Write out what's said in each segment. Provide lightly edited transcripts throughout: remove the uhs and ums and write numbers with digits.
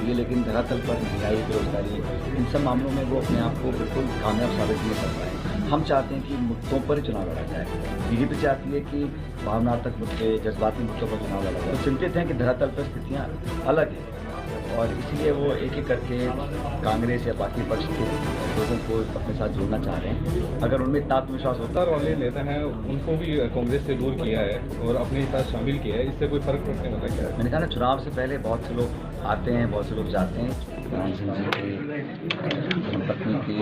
रही है, लेकिन धरातल पर महंगाई, बेरोजगारी, इन सब मामलों में वो अपने आप को बिल्कुल कामयाब साबित नहीं कर पाए। हम चाहते हैं कि मुद्दों पर ही चुनाव लड़ा जाए। बीजेपी चाहती है कि भावनात्मक मुद्दे, जज्बाती मुद्दों पर चुनाव लड़ा जाए। तो चिंतित हैं कि धरातल पर स्थितियाँ अलग हैं और इसीलिए वो एक एक करके कांग्रेस या बाकी पक्ष के लोगों को अपने साथ जोड़ना चाह रहे हैं। अगर उनमें इतना आत्मविश्वास होता वाले नेता हैं उनको भी कांग्रेस से दूर किया है और अपने साथ शामिल किया है, इससे कोई फर्क पड़ने वाला क्या है? मैंने कहा ना, चुनाव से पहले बहुत से लोग आते हैं, बहुत से लोग जाते हैं। नारायण सिंह जी की पत्नी की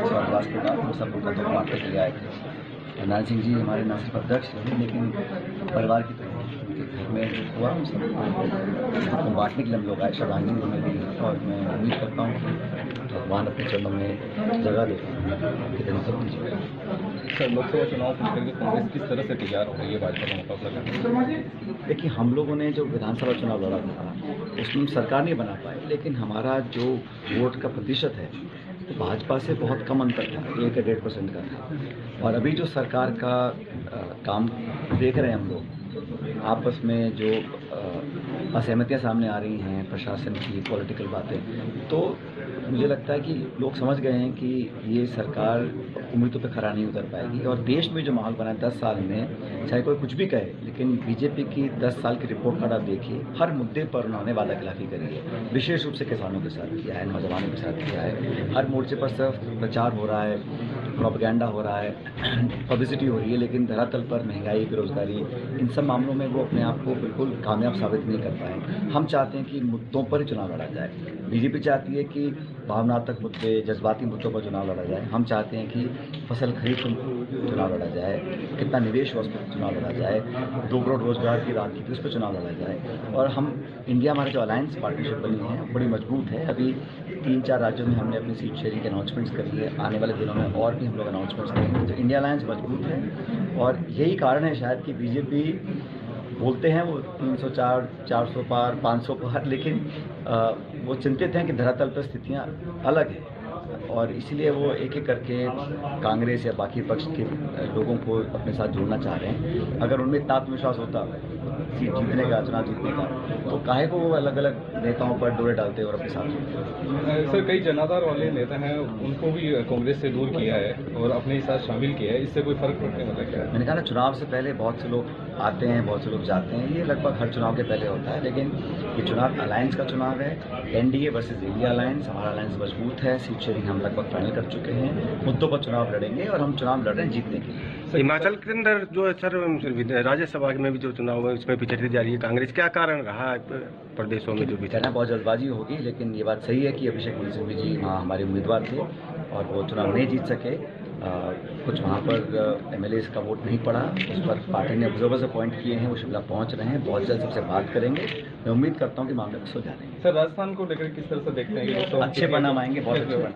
स्वर्गवास के बाद वो सब लोग दुख बांटने के लिए आए थे। नारायण सिंह जी हमारे न सिर्फ अध्यक्ष हैं, लेकिन परिवार की तरह उनके घर में हुआ, हम सबको बांटने के लिए हम लोग आए, श्रद्धांजलि होने दी। और मैं उम्मीद करता हूँ कि भगवान अपने चरणों में जगह देते कि दिन सब दीजिए। सर, लोकसभा चुनाव को लेकर के कांग्रेस किस तरह से तैयार हो रही है भाजपा का मुकाबला करने? देखिए, हम लोगों ने जो विधानसभा चुनाव लड़ा था उसमें हम सरकार नहीं बना पाए, लेकिन हमारा जो वोट का प्रतिशत है तो भाजपा से बहुत कम अंतर था, 1 या 1.5% का था। और अभी जो सरकार का काम देख रहे हैं हम लोग, आपस में जो असहमतियां सामने आ रही हैं, प्रशासन की पॉलिटिकल बातें, तो मुझे लगता है कि लोग समझ गए हैं कि ये सरकार उम्मीदों पे खरा नहीं उतर पाएगी। और देश में जो माहौल बना है 10 साल में, चाहे कोई कुछ भी कहे, लेकिन बीजेपी की 10 साल की रिपोर्ट कार्ड आप देखिए, हर मुद्दे पर उन्होंने वादाखिलाफी करी है। विशेष रूप से किसानों के साथ किया है, नौजवानों के साथ किया है। हर मोर्चे पर सिर्फ प्रचार हो रहा है, प्रोपेगेंडा हो रहा है, पब्लिसिटी हो रही है, लेकिन धरातल पर महंगाई, बेरोजगारी, इन सब मामलों में वो अपने आप को बिल्कुल कामयाब साबित नहीं कर पाए। हम चाहते हैं कि मुद्दों पर ही चुनाव लड़ा जाए। बीजेपी चाहती है कि भावनात्मक मुद्दे, जज्बाती मुद्दों पर चुनाव लड़ा जाए। हम चाहते हैं कि फसल खरीद पर चुनाव लड़ा जाए, कितना निवेश हो उस पर चुनाव लड़ा जाए, 2 करोड़ रोजगार की रात की थी उस पर चुनाव लड़ा जाए। और हम इंडिया, हमारा जो अलायंस पार्टनरशिप बनी है बड़ी मजबूत है। अभी 3-4 राज्यों में हमने अपनी सीट शेयरिंग के अनाउंसमेंट्स करी है, आने वाले दिनों में और भी हम लोग अनाउंसमेंट्स करेंगे। तो इंडिया अलायंस मजबूत है और यही कारण है शायद कि बीजेपी बोलते हैं वो 304, 400 पार, 500 पार, लेकिन वो चिंतित हैं कि धरातल पर स्थितियाँ अलग हैं और इसीलिए वो एक एक करके कांग्रेस या बाकी पक्ष के लोगों को अपने साथ जोड़ना चाह रहे हैं। अगर उनमें इतना आत्मविश्वास होता सीट जीतने का, चुनाव जीतने का, तो काहे को वो अलग अलग नेताओं पर डोरे डालते और अपने साथ जोड़ते। सर, कई जनाधार वाले नेता हैं उनको भी कांग्रेस से दूर किया है और अपने साथ शामिल किया है, इससे कोई फर्क पड़ने वाला क्या है? मैंने कहा ना, चुनाव से पहले बहुत से लोग आते हैं, बहुत से लोग जाते हैं। ये लगभग हर चुनाव के पहले होता है, लेकिन ये चुनाव अलायंस का चुनाव है। एनडीए वर्सेस इंडिया अलायंस, हमारा अलायंस मजबूत है। सीट शेयरिंग हम लगभग फाइनल कर चुके हैं। मुद्दों पर चुनाव लड़ेंगे और हम चुनाव लड़ रहे हैं जीतने के लिए। हिमाचल के अंदर जो सर राज्यसभा में भी जो चुनाव है उसमें पिछड़ती जा रही है कांग्रेस, क्या कारण रहा है प्रदेशों में जो भी? कहना बहुत जल्दबाजी होगी, लेकिन ये बात सही है कि अभिषेक मनु सिंघवी जी वहाँ हमारे उम्मीदवार थे और वो चुनाव नहीं जीत सके। कुछ वहाँ पर एमएलएज का वोट नहीं पड़ा, उस पर पार्टी ने ऑब्जर्वर्स अपॉइंट किए हैं, वो शिमला पहुँच रहे हैं। बहुत जल्द सबसे बात करेंगे। मैं उम्मीद करता हूँ कि मामले को सुलझा देंगे। सर, राजस्थान को लेकर किस तरह से देखते हैं? अच्छे परिणाम आएंगे, बहुत अच्छे परिणाम।